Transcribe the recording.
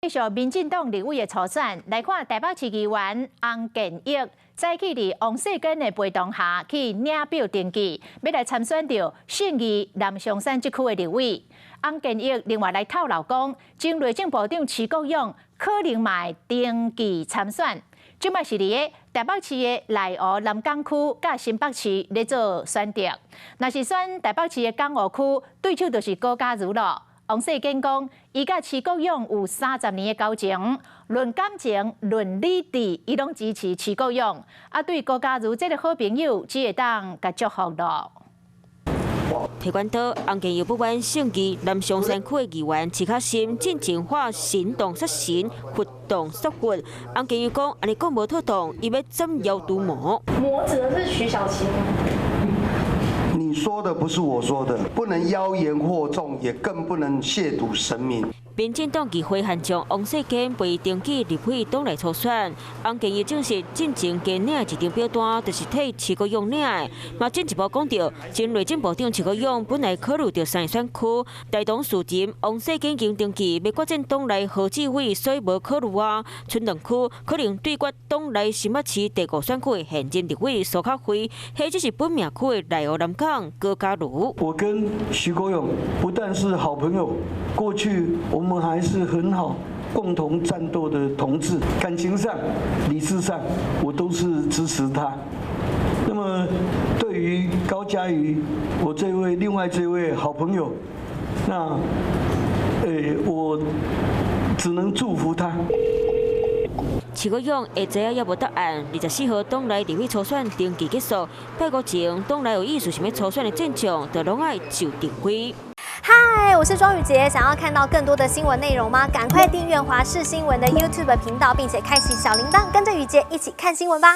继续民进党立委的初选，来看台北市议员洪建益，早起伫王世坚的陪同下去领表登记，要来参选到信义南松山这区的立委。洪建益另外来透露讲，前内政部长徐国勇可能嘛会登记参选。即摆是伫个台北市的内湖南港区甲新北市咧做选择。若是选台北市的港湖区，对手就是高嘉瑜咯。王世坚讲，伊甲徐国勇有30年的交情，论感情、论理智，伊拢支持徐国勇。啊，对高嘉瑜这个好朋友，只会当甲祝福咯。提管到洪建益不满信义南松山区的议员徐克心进前化行动杀神，活动杀佛。洪建益讲，安尼讲无妥当，伊要斩妖除魔。魔指的是徐小琪吗？你说的不是我说的，不能妖言惑众，也更不能亵渎神明。民进党议会现将王世坚被登记立委党内初选，洪建益证实进前加领一张表单，就是替徐国勇领的。嘛进一步讲到，前内政部长徐国勇本来考虑到三选区，大同事前王世坚已经登记要决战党内何志伟，所以无考虑啊。春两区可能对决党内新北市第5选区的现任立委苏克辉，或者是本命区的内湖南港高嘉瑜。我跟徐国勇不但是好朋友，过去我们还是很好共同战斗的同志，感情上、理智上，我都是支持他。那么对于高嘉瑜，我另外这位好朋友，那我只能祝福他。徐国勇下晡也无答案。24号党内立委初选登记结束，拜五前党内有意思想要初选的战将，就拢爱就定位。嗨，我是庄宇杰。想要看到更多的新闻内容吗？赶快订阅华视新闻的 YouTube 频道，并且开启小铃铛，跟着宇杰一起看新闻吧。